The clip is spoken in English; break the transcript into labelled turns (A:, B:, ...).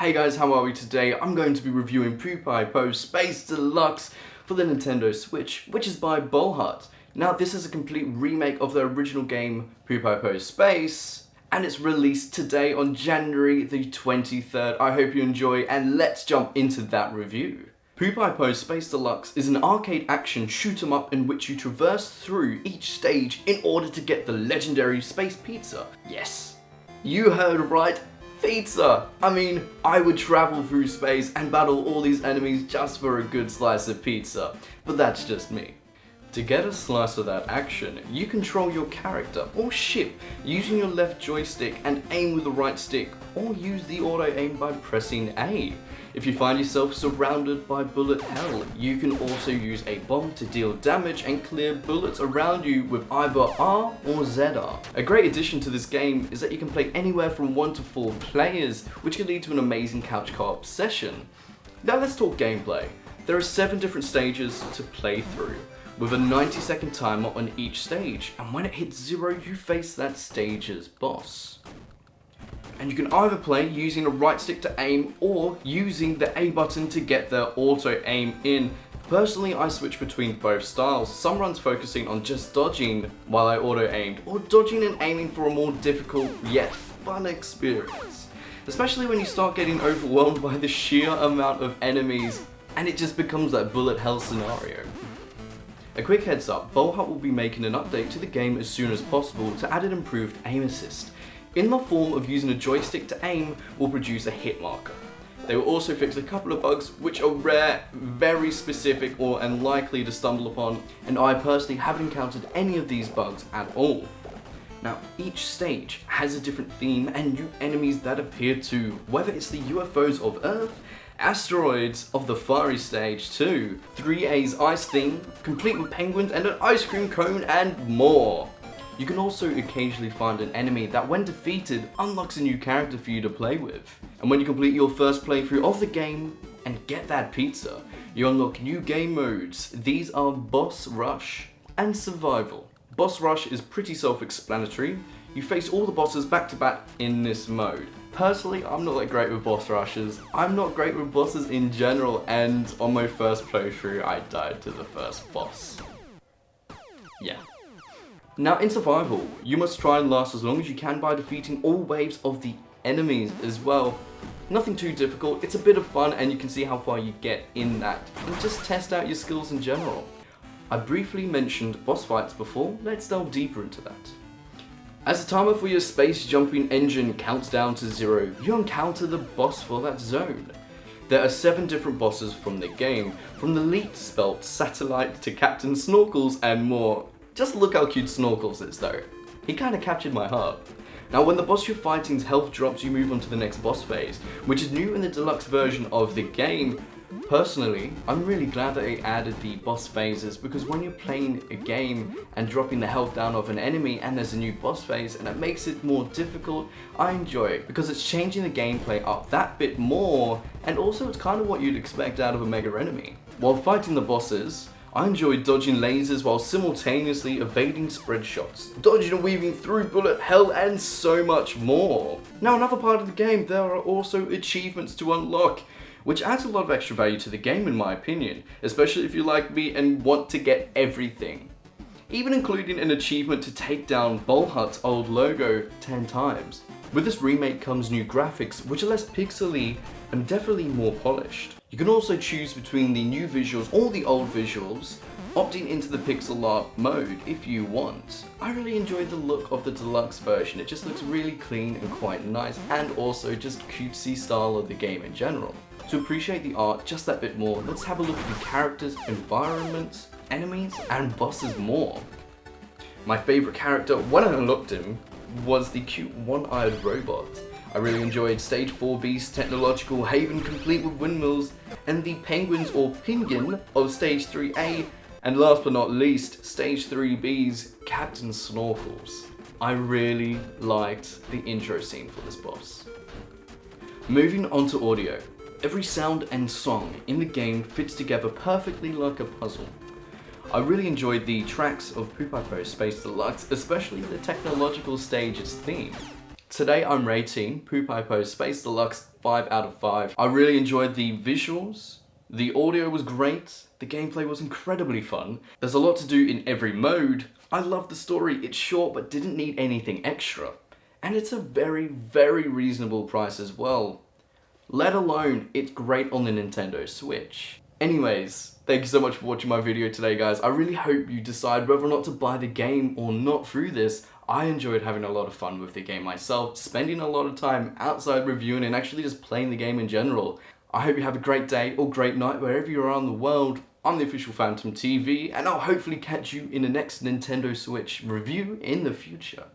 A: Hey guys, how are we today? I'm going to be reviewing PuPaiPo Space Deluxe for the Nintendo Switch, which is by BolHut. Now this is a complete remake of the original game PuPaiPo Space, and it's released today on January the 23rd. I hope you enjoy, and let's jump into that review. PuPaiPo Space Deluxe is an arcade action shoot 'em up in which you traverse through each stage in order to get the legendary space pizza. Yes, you heard right. Pizza! I mean, I would travel through space and battle all these enemies just for a good slice of pizza, but that's just me. To get a slice of that action, you control your character or ship using your left joystick and aim with the right stick, or use the auto aim by pressing A. If you find yourself surrounded by bullet hell, you can also use a bomb to deal damage and clear bullets around you with either R or ZR. A great addition to this game is that you can play anywhere from 1 to 4 players, which can lead to an amazing couch co-op session. Now let's talk gameplay. There are 7 different stages to play through, with a 90-second timer on each stage, and when it hits 0, you face that stage's boss. And you can either play using the right stick to aim or using the A button to get the auto aim in. Personally, I switch between both styles. Some runs focusing on just dodging while I auto aimed, or dodging and aiming for a more difficult yet fun experience. Especially when you start getting overwhelmed by the sheer amount of enemies and it just becomes that bullet hell scenario. A quick heads up, BolHut will be making an update to the game as soon as possible to add an improved aim assist, in the form of using a joystick to aim will produce a hit marker. They will also fix a couple of bugs which are rare, very specific or unlikely to stumble upon, and I personally haven't encountered any of these bugs at all. Now each stage has a different theme and new enemies that appear too, whether it's the UFOs of Earth, asteroids of the fiery stage 2, 3A's ice theme, complete with penguins and an ice cream cone, and more. You can also occasionally find an enemy that when defeated unlocks a new character for you to play with. And when you complete your first playthrough of the game and get that pizza, you unlock new game modes. These are Boss Rush and Survival. Boss Rush is pretty self-explanatory. You face all the bosses back to back in this mode. Personally, I'm not that great with boss rushes. I'm not great with bosses in general, and on my first playthrough I died to the first boss. Yeah. Now in survival, you must try and last as long as you can by defeating all waves of the enemies as well. Nothing too difficult, it's a bit of fun and you can see how far you get in that, and just test out your skills in general. I briefly mentioned boss fights before, let's delve deeper into that. As the timer for your space jumping engine counts down to 0, you encounter the boss for that zone. There are 7 different bosses from the game, from the Leet spelt Satellite to Captain Snorkels and more. Just look how cute Snorkels is though. He kinda captured my heart. Now when the boss you're fighting's health drops, you move on to the next boss phase, which is new in the deluxe version of the game. Personally, I'm really glad that they added the boss phases, because when you're playing a game and dropping the health down of an enemy and there's a new boss phase and it makes it more difficult, I enjoy it because it's changing the gameplay up that bit more, and also it's kind of what you'd expect out of a mega enemy. While fighting the bosses, I enjoyed dodging lasers while simultaneously evading spread shots, dodging and weaving through bullet hell, and so much more. Now another part of the game, there are also achievements to unlock, which adds a lot of extra value to the game in my opinion, especially if you're like me and want to get everything. Even including an achievement to take down BolHut's old logo 10 times. With this remake comes new graphics, which are less pixely and definitely more polished. You can also choose between the new visuals or the old visuals, opting into the pixel art mode if you want. I really enjoyed the look of the deluxe version. It just looks really clean and quite nice, and also just cutesy style of the game in general. To appreciate the art just that bit more, let's have a look at the characters, environments, enemies, and bosses more. My favourite character when I unlocked him was the cute one-eyed robot. I really enjoyed Stage 4B's technological haven complete with windmills, and the penguins or pingin of Stage 3A, and last but not least, Stage 3B's Captain Snorkels. I really liked the intro scene for this boss. Moving on to audio. Every sound and song in the game fits together perfectly like a puzzle. I really enjoyed the tracks of PuPaiPo Space Deluxe, especially the technological stage's theme. Today I'm rating PuPaiPo Space Deluxe 5 out of 5. I really enjoyed the visuals, the audio was great, the gameplay was incredibly fun. There's a lot to do in every mode. I love the story, it's short but didn't need anything extra. And it's a very, very reasonable price as well. Let alone, it's great on the Nintendo Switch. Anyways, thank you so much for watching my video today, guys. I really hope you decide whether or not to buy the game or not through this. I enjoyed having a lot of fun with the game myself, spending a lot of time outside reviewing and actually just playing the game in general. I hope you have a great day or great night wherever you are around the world. I'm the official Phantom TV, and I'll hopefully catch you in the next Nintendo Switch review in the future.